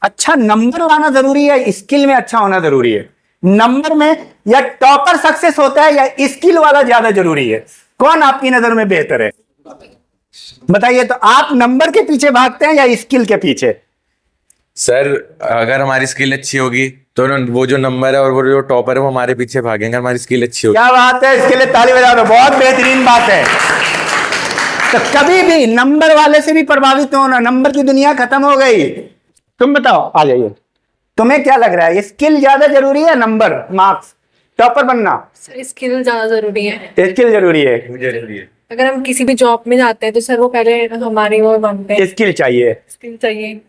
अच्छा नंबर लाना जरूरी है, स्किल में अच्छा होना जरूरी है? नंबर में या टॉपर सक्सेस होता है या स्किल वाला ज्यादा जरूरी है? कौन आपकी नजर में बेहतर है बताइए? तो आप नंबर के पीछे भागते हैं या स्किल के पीछे? सर अगर हमारी स्किल अच्छी होगी तो वो जो नंबर है और वो जो टॉपर है वो हमारे पीछे भागेंगे, हमारी स्किल अच्छी होगी। क्या बात है, इसके लिए ताली बजा दो, बहुत बेहतरीन बात है। तो कभी भी नंबर वाले से भी प्रभावित होना, नंबर की दुनिया खत्म हो गई। तुम बताओ, आ जाइए, तुम्हें क्या लग रहा है, स्किल ज्यादा जरूरी है नंबर मार्क्स टॉपर बनना? सर स्किल ज्यादा जरूरी है। स्किल जरूरी है। अगर हम किसी भी जॉब में जाते हैं तो सर वो पहले हमारी वो मांगते हैं, स्किल चाहिए। स्किल चाहिए,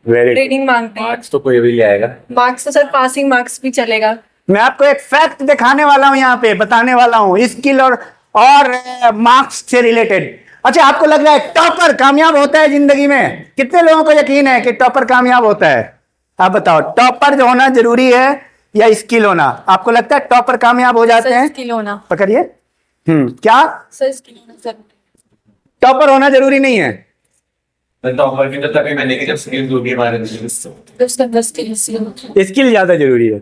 वेरी ट्रेनिंग मांगते हैं। मार्क्स तो कोई भी ले आएगा। मार्क्स तो सर पासिंग मार्क्स भी चलेगा। मैं आपको एक फैक्ट दिखाने वाला हूं, यहाँ पे बताने वाला हूं, स्किल और मार्क्स से रिलेटेड। अच्छा, आपको लग रहा है टॉपर कामयाब होता है जिंदगी में? कितने लोगों को यकीन है कि टॉपर कामयाब होता है? आप बताओ, टॉपर जो होना जरूरी है या स्किल होना? आपको लगता है टॉपर कामयाब हो जाते हैं? स्किल होना। पकड़िए। क्या सर स्किल होना सर। टॉपर होना जरूरी नहीं है? टॉपर की तो तभी मैंने कि जब स्किल होगी हमारे स्किल ज्यादा जरूरी है।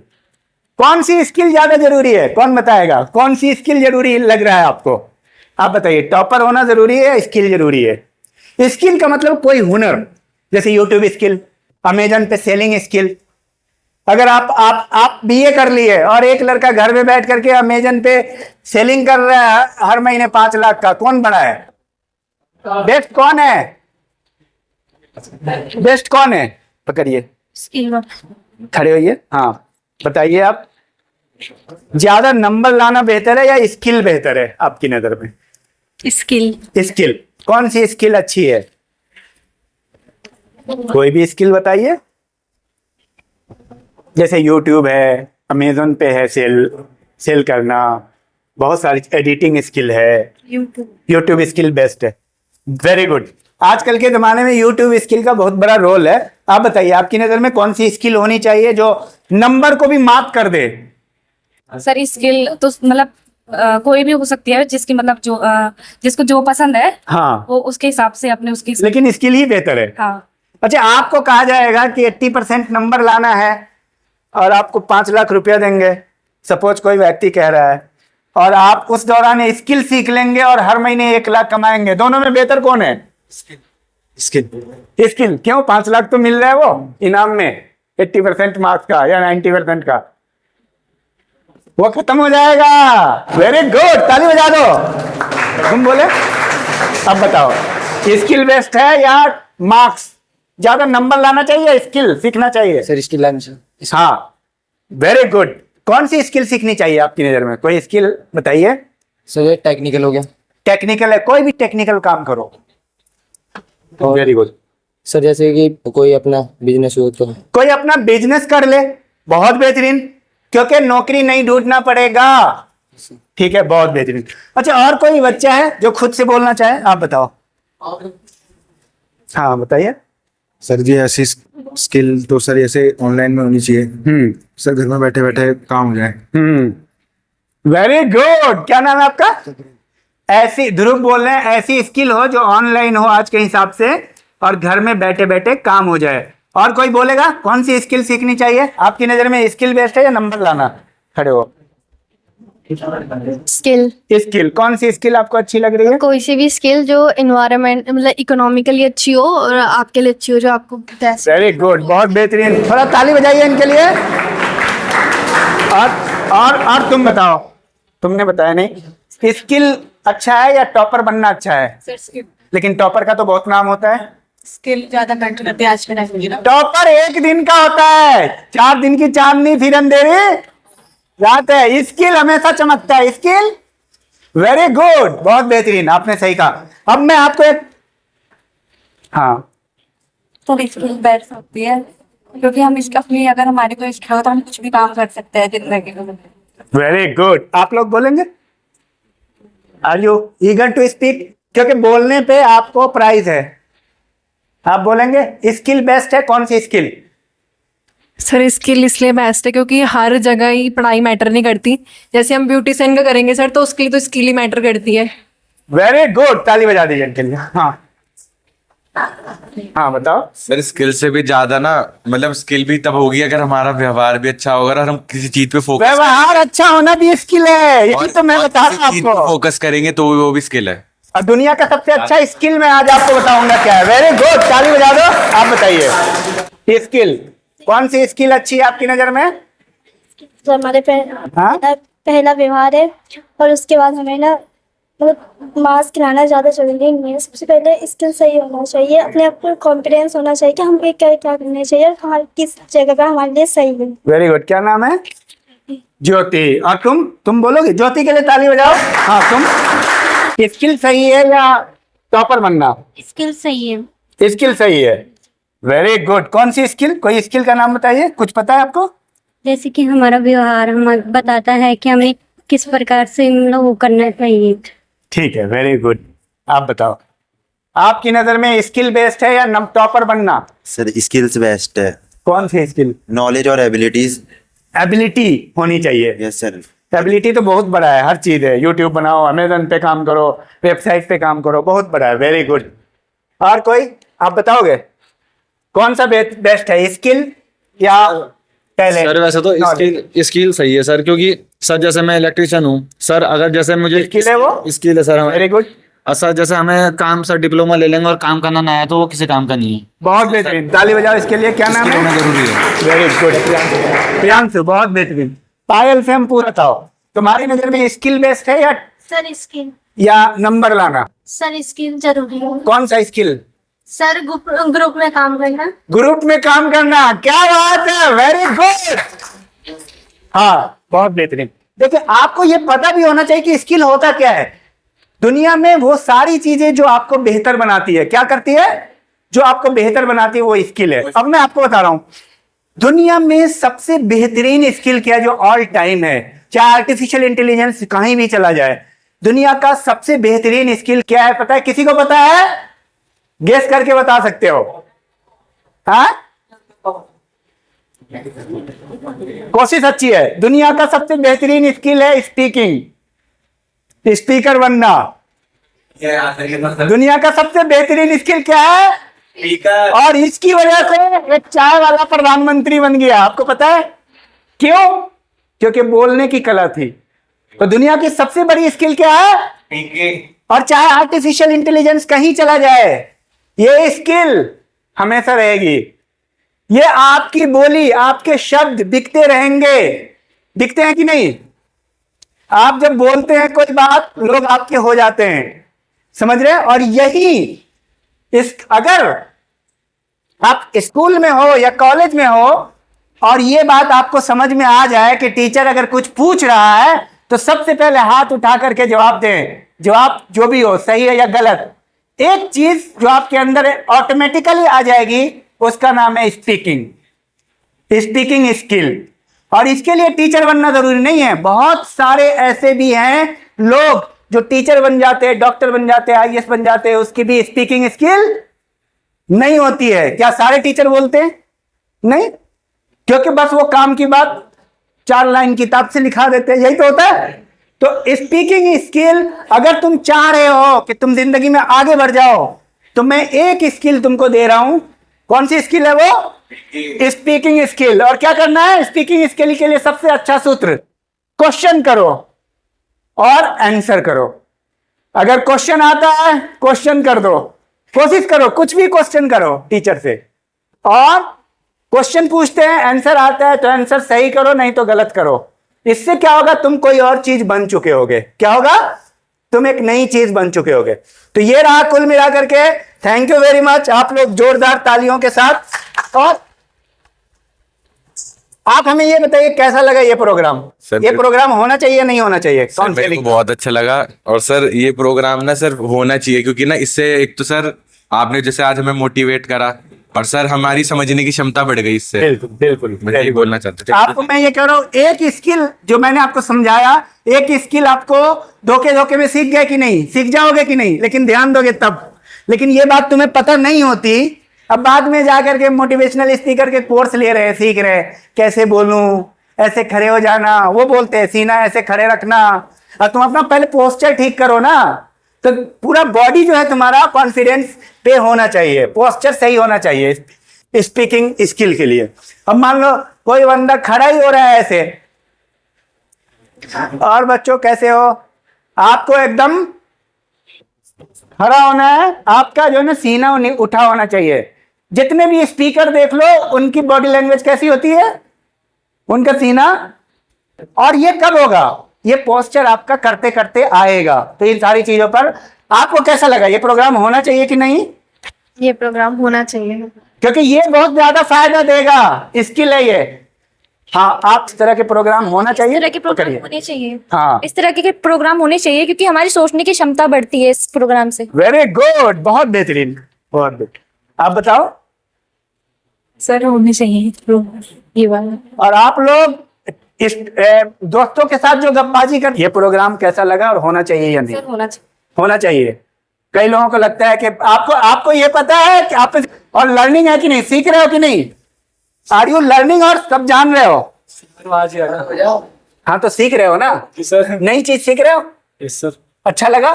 कौन सी स्किल ज्यादा जरूरी है? कौन बताएगा कौन सी स्किल जरूरी लग रहा है आपको? आप बताइए, टॉपर होना जरूरी है या स्किल जरूरी है? स्किल का मतलब कोई हुनर, जैसे यूट्यूब स्किल, अमेजन पे सेलिंग स्किल। अगर आप बीए कर लिए और एक लड़का घर में बैठ करके अमेजन पे सेलिंग कर रहा है हर महीने 5 लाख का, कौन बड़ा है? बेस्ट कौन है? बेस्ट कौन है? पकड़िए, स्किल। खड़े होइए। हाँ बताइए, आप ज्यादा नंबर लाना बेहतर है या स्किल बेहतर है आपकी नजर में? स्किल। स्किल, कौन सी स्किल अच्छी है? कोई भी स्किल बताइए। जैसे यूट्यूब है, अमेजन पे है सेल करना, बहुत सारी एडिटिंग स्किल है। यूट्यूब स्किल बेस्ट है। Very good. आजकल के जमाने में यूट्यूब स्किल का बहुत बड़ा रोल है। आप बताइए, आपकी नजर में कौन सी स्किल होनी चाहिए जो नंबर को भी मार्क कर दे? सर स्किल तो मतलब कोई भी हो सकती है, जिसकी मतलब जो जिसको जो पसंद है हाँ, वो उसके हिसाब से अपने उसकी। लेकिन स्किल ही बेहतर है। हाँ। अच्छा, आपको कहा जाएगा कि 80% नंबर लाना है और आपको 5 लाख रुपया देंगे, सपोज कोई व्यक्ति कह रहा है, और आप उस दौरान स्किल सीख लेंगे और हर महीने 1 लाख कमाएंगे, दोनों में बेहतर कौन है? स्किल। क्यों? 5 लाख तो मिल रहा है वो इनाम में, 80% मार्क्स का या 90% का, वो खत्म हो जाएगा। वेरी गुड, ताली बजा दो। तुम बोले, अब बताओ, स्किल बेस्ट है या मार्क्स? ज्यादा नंबर लाना चाहिए, स्किल सीखना चाहिए? सर स्किल लाना चाहिए। हाँ, वेरी गुड। कौन सी स्किल सीखनी चाहिए आपकी नजर में? कोई स्किल बताइए। सर ये टेक्निकल हो गया। टेक्निकल है, कोई भी टेक्निकल काम करो। Very good. सर जैसे कि कोई अपना बिजनेस हो तो कोई अपना बिजनेस कर ले, बहुत बेहतरीन, क्योंकि नौकरी नहीं ढूंढना पड़ेगा। ठीक है, बहुत बेहतरीन। अच्छा, और कोई बच्चा है जो खुद से बोलना चाहे? आप बताओ। हाँ बताइए। सर जी ऐसी स्किल तो सर ऐसे ऑनलाइन में होनी चाहिए, सर घर में बैठे बैठे काम हो जाए। Very good. क्या नाम है आपका? ऐसी, ध्रुव बोल रहे हैं, ऐसी स्किल हो जो ऑनलाइन हो आज के हिसाब से और घर में बैठे बैठे काम हो जाए। और कोई बोलेगा कौन सी स्किल सीखनी चाहिए आपकी नजर में? स्किल बेस्ट है या नंबर लाना? खड़े हो। स्किल। स्किल, कौन सी स्किल आपको अच्छी लग रही है? कोई सी भी स्किल जो इन्वायरमेंट मतलब इकोनॉमिकली अच्छी हो और आपके लिए अच्छी हो, जो आपको वेरी गुड, बहुत बेहतरीन। थोड़ा ताली बजाइए इनके लिए। और तुम बताओ, तुमने बताया नहीं। स्किल अच्छा है या टॉपर बनना अच्छा है? Sir skill. लेकिन टॉपर का तो बहुत नाम होता है। स्किल ज्यादा मैटर करती है आज के टाइम में। टॉपर 1 दिन का होता है, 4 दिन की चांदनी फिर अंधेरी रात है। स्किल हमेशा चमकता है। स्किल, वेरी गुड, बहुत बेहतरीन, आपने सही कहा। अब मैं आपको एक, हाँ, थोड़ी स्किल बैठ सकती है, क्योंकि हम इसका अपनी अगर हमारे को इच्छा हो तो हम कुछ भी काम कर सकते हैं जिंदगी में। Very good. आप लोग बोलेंगे? Are you eager to speak? क्योंकि बोलने पे आपको प्राइज है। आप बोलेंगे स्किल बेस्ट है? कौन सी स्किल? सर स्किल इसलिए बेस्ट है क्योंकि हर जगह ही पढ़ाई मैटर नहीं करती। जैसे हम ब्यूटिशियन का करेंगे सर, तो उसके लिए तो स्किल ही मैटर करती है। वेरी गुड, ताली बजा दीजिए इनके लिए। हाँ, हाँ बताओ। सर स्किल से भी ज्यादा ना, मतलब स्किल भी तब होगी अगर हमारा व्यवहार भी अच्छा होगा और हम किसी चीज पे फोकस व्यवहार अच्छा होना भी स्किल है, यही तो मैं बता रहा हूँ आपको। फोकस करेंगे तो वो भी स्किल है। और दुनिया का सबसे अच्छा स्किल मैं आज आपको बताऊंगा क्या है। वेरी गुड, ताली बजा दो। आप बताइए स्किल, कौन सी स्किल अच्छी है आपकी नजर में? जो हमारे हाँ? पहला व्यवहार है, और उसके बाद हमें ना मतलब मास्क खिलाना ज़्यादा जरूरी नहीं है। सबसे पहले स्किल सही होना चाहिए, अपने आप को कॉन्फिडेंस होना चाहिए कि हमें क्या क्या करना चाहिए और कहाँ किस जगह का हमारे लिए सही है। Very good. क्या नाम है? ज्योति। और तुम बोलोगे? ज्योति के लिए ताली बजाओ। हाँ तुम, स्किल सही है या टॉपर बनना? स्किल सही है। स्किल सही है, वेरी गुड। कौन सी स्किल? कोई स्किल का नाम बताइए, कुछ पता है आपको? जैसे कि हमारा व्यवहार हमें बताता है कि हमें किस प्रकार से मतलब वो करना चाहिए। ठीक है, वेरी गुड। आप बताओ, आपकी नजर में स्किल बेस्ड है या टॉपर बनना? सर स्किल्स बेस्ट है। कौन सी स्किल? नॉलेज और एबिलिटीज। एबिलिटी होनी चाहिए। Yes sir. एबिलिटी तो बहुत बड़ा है, हर चीज है। यूट्यूब बनाओ, अमेजन पे काम करो, वेबसाइट पे काम करो, बहुत बड़ा है। Very good. और कोई आप बताओगे कौन सा बेस्ट है, स्किल या टैलेंट? सर वैसे तो स्किल सही है सर, क्योंकि सर जैसे मैं इलेक्ट्रिशियन हूँ सर, अगर जैसे मुझे स्किल है वो? स्किल है सर हमें। Very good. और सर जैसे हमें काम सर डिप्लोमा ले लेंगे और काम करना ना आया तो वो किसी काम का नहीं है। बहुत बेहतरीन, ताली बजाओ इसके लिए। क्या नाम होना है? जरूरी है। वेरी गुड प्रियांशु, बहुत बेहतरीन। पायल से हम पूरा था, तुम्हारी नजर में स्किल बेस्ड है सर स्किल, या नंबर लाना? सर स्किल जरूरी है। कौन सा स्किल? सर ग्रुप में काम करना। ग्रुप में काम करना, क्या बात है, वेरी गुड। हाँ बहुत बेहतरीन। देखिए आपको ये पता भी होना चाहिए कि स्किल होता क्या है। दुनिया में वो सारी चीजें जो आपको बेहतर बनाती है, क्या करती है? जो आपको बेहतर बनाती है वो स्किल है। अब मैं आपको बता रहा हूं, दुनिया में सबसे बेहतरीन स्किल क्या है जो ऑल टाइम है, चाहे आर्टिफिशियल इंटेलिजेंस कहीं भी चला जाए, दुनिया का सबसे बेहतरीन स्किल क्या है पता है? किसी को पता है? गेस करके बता सकते हो? हाँ, कोशिश अच्छी है। दुनिया का सबसे बेहतरीन स्किल है स्पीकिंग, स्पीकर बनना। दुनिया का सबसे बेहतरीन स्किल क्या है? स्पीकर। और इसकी वजह से एक चाय वाला प्रधानमंत्री बन गया, आपको पता है क्यों? क्योंकि बोलने की कला थी। तो दुनिया की सबसे बड़ी स्किल क्या है? और चाहे आर्टिफिशियल इंटेलिजेंस कहीं चला जाए, ये स्किल हमेशा रहेगी। ये आपकी बोली, आपके शब्द बिकते रहेंगे। बिकते हैं कि नहीं? आप जब बोलते हैं कोई बात, लोग आपके हो जाते हैं, समझ रहे हैं? और यही अगर आप स्कूल में हो या कॉलेज में हो और ये बात आपको समझ में आ जाए कि टीचर अगर कुछ पूछ रहा है तो सबसे पहले हाथ उठा करके जवाब दें। जवाब जो भी हो, सही है या गलत, एक चीज जो आपके अंदर ऑटोमेटिकली आ जाएगी, उसका नाम है स्पीकिंग, स्पीकिंग स्किल। और इसके लिए टीचर बनना जरूरी नहीं है। बहुत सारे ऐसे भी हैं लोग जो टीचर बन जाते हैं, डॉक्टर बन जाते हैं, आईएएस बन जाते हैं, उसकी भी स्पीकिंग स्किल नहीं होती है। क्या सारे टीचर बोलते हैं? नहीं, क्योंकि बस वो काम की बात 4 लाइन किताब से लिखा देते हैं, यही तो होता है। तो स्पीकिंग स्किल, अगर तुम चाह रहे हो कि तुम जिंदगी में आगे बढ़ जाओ, तो मैं एक स्किल तुमको दे रहा हूं। कौन सी स्किल है वो? Speaking skill. और क्या करना है स्पीकिंग स्किल के लिए? सबसे अच्छा सूत्र, क्वेश्चन करो और आंसर करो। अगर क्वेश्चन आता है, क्वेश्चन कर दो, कोशिश करो, कुछ भी क्वेश्चन करो टीचर से। और क्वेश्चन पूछते हैं, आंसर आता है तो आंसर सही करो, नहीं तो गलत करो। इससे क्या होगा? तुम कोई और चीज बन चुके होगे। क्या होगा? तुम एक नई चीज बन चुके होगे। तो ये रहा कुल मिला करके। थैंक यू वेरी मच, आप लोग जोरदार तालियों के साथ। और आप हमें ये बताइए कैसा लगा ये प्रोग्राम? ये प्रोग्राम होना चाहिए नहीं होना चाहिए? सर मेरे को बहुत अच्छा लगा। और सर ये प्रोग्राम ना सर होना चाहिए, क्योंकि ना इससे एक तो सर आपने जैसे आज हमें मोटिवेट करा, और सर हमारी समझने की क्षमता बढ़ गई इससे। बिल्कुल बिल्कुल, मैं यही बोलना चाहता था आपको। मैं ये कह रहा हूँ, एक स्किल जो मैंने आपको समझाया, एक स्किल आपको धोखे में सीख गए कि नहीं? सीख जाओगे कि नहीं? लेकिन ध्यान दोगे तब। लेकिन ये बात तुम्हें पता नहीं होती, अब बाद में जाकर के मोटिवेशनल स्पीकर के कोर्स ले रहे, सीख रहे, कैसे बोलूं, ऐसे खड़े हो जाना, वो बोलते हैं सीना ऐसे खड़े रखना। और तुम अपना पहले पोस्चर ठीक करो ना। तो पूरा बॉडी जो है तुम्हारा कॉन्फिडेंस पे होना चाहिए, पोस्चर सही होना चाहिए स्पीकिंग स्किल के लिए। अब मान लो कोई बंदा खड़ा ही हो रहा है ऐसे, और बच्चों कैसे हो, आपको एकदम खड़ा होना है, आपका जो है ना सीना उठा होना चाहिए। जितने भी स्पीकर देख लो उनकी बॉडी लैंग्वेज कैसी होती है, उनका सीना। और ये कब होगा, ये पोस्चर आपका करते करते आएगा। तो इन सारी चीजों पर आपको कैसा लगा, ये प्रोग्राम होना चाहिए कि नहीं? ये प्रोग्राम होना चाहिए क्योंकि ये बहुत ज्यादा फायदा देगा, स्किल है ये। हाँ, आप इस तरह के प्रोग्राम होना चाहिए, इस तरह के प्रोग्राम करिए। होने चाहिए। हाँ, इस तरह के प्रोग्राम होने चाहिए क्योंकि हमारी सोचने की क्षमता बढ़ती है इस प्रोग्राम से। वेरी गुड, बहुत बेहतरीन, बहुत गुड। आप बताओ। सर होने चाहिए प्रोग्राम ये वाला। और आप लोग इस दोस्तों के साथ जो गप्पाजी कर, ये प्रोग्राम कैसा लगा और होना चाहिए या नहीं? सर होना चाहिए। होना चाहिए। कई लोगों को लगता है कि आपको ये पता है कि आप और लर्निंग है कि नहीं, सीख रहे हो कि नहीं, आर यू लर्निंग और सब जान रहे हो? हाँ, तो सीख रहे हो ना सर। नई चीज सीख रहे हो। Yes sir. अच्छा लगा?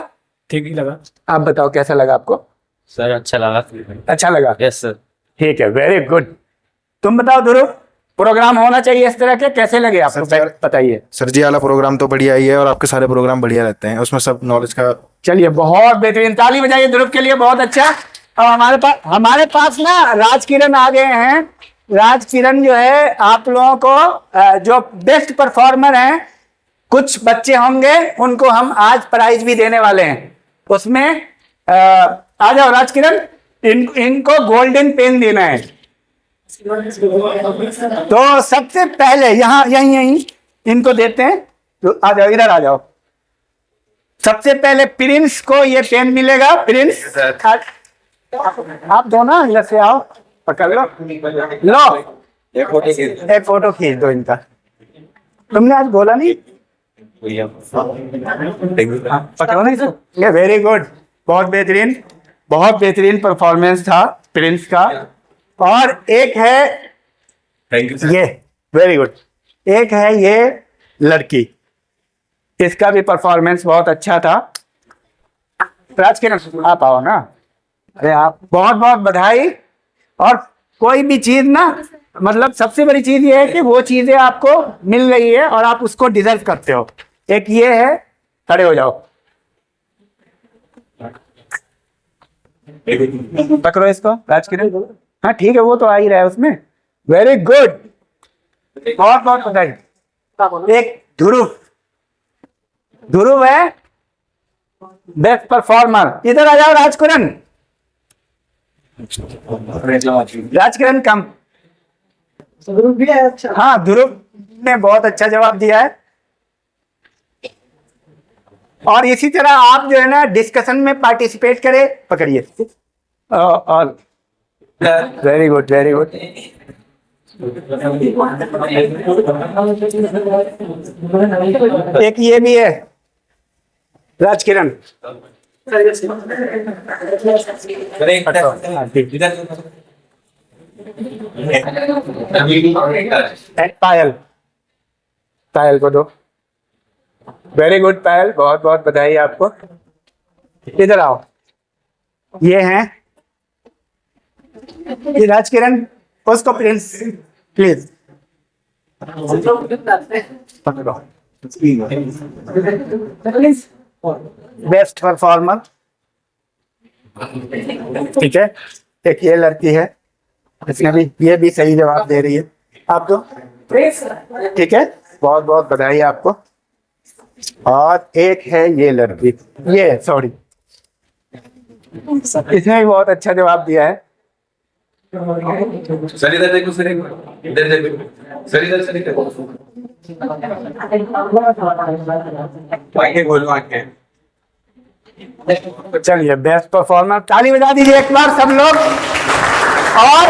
ठीक ही लगा। आप बताओ कैसा लगा आपको? सर अच्छा लगा। अच्छा लगा, यस सर। ठीक है, वेरी गुड। तुम बताओ ध्रुव, प्रोग्राम होना चाहिए इस तरह के, कैसे लगे आपको, बताइए। सर जी वाला प्रोग्राम तो बढ़िया ही है और आपके सारे प्रोग्राम बढ़िया रहते हैं, उसमें सब नॉलेज का। चलिए, बहुत बेहतरीन, ताली बजाइए ध्रुव के लिए, बहुत अच्छा। और हमारे पास ना राज किरण आ गए हैं। राज किरण जो है आप लोगों को जो बेस्ट परफॉर्मर हैं, कुछ बच्चे होंगे उनको हम आज प्राइज भी देने वाले हैं। उसमें आ जाओ राज किरण, इनको गोल्डन पेन देना है। तो सबसे पहले यहीं इनको देते हैं। तो आ जाओ, इधर आ जाओ। सबसे पहले प्रिंस को ये पेन मिलेगा। प्रिंस, आप दो ना, इधर से आओ, पकड़ लो, एक फोटो खींच दो इनका। तुमने आज बोला नहीं, पकड़ो नहीं सर। ये वेरी गुड, बहुत बेहतरीन परफॉर्मेंस था प्रिंस का। और एक है थैंक यू। ये, वेरी गुड। एक है ये लड़की, इसका भी परफॉर्मेंस बहुत अच्छा था। राज किरण आप आओ ना। अरे आप, बहुत बहुत बधाई। और कोई भी चीज ना, मतलब सबसे बड़ी चीज ये है कि वो चीजें आपको मिल रही है और आप उसको डिजर्व करते हो। एक ये है, खड़े हो जाओ, पकड़ो इसको राज किरण। हाँ ठीक है, वो तो आ ही रहा है उसमें। वेरी गुड, बहुत बहुत बधाई। एक ध्रुव है बेस्ट परफॉर्मर। इधर आ जाओ राजकिरण। राजकिरण कम। ध्रुव भी है अच्छा। हाँ, ध्रुव ने बहुत अच्छा जवाब दिया है। और इसी तरह आप जो है ना डिस्कशन में पार्टिसिपेट करें। पकड़िए। और वेरी गुड, वेरी गुड। एक ये भी है राजकिरण। पायल को दो। वेरी गुड पायल, बहुत बहुत बधाई आपको। इधर आओ, ये हैं ये राजकिरण, उसको प्रिंस प्लीज पकड़ो। बेस्ट परफॉर्मर, ठीक है। एक ये लड़की है, इसने भी, ये भी सही जवाब दे रही है। आप दो, ठीक है, बहुत बहुत बधाई आपको। और एक है ये लड़की, ये सॉरी, इसने भी बहुत अच्छा जवाब दिया है। सर इधर देखो, सर इधर देखो, सर इधर, सर इधर आंखें खोलो, आंखें। चलिए, बेस्ट परफॉर्मर, ताली बजा दीजिए एक बार सब लोग। और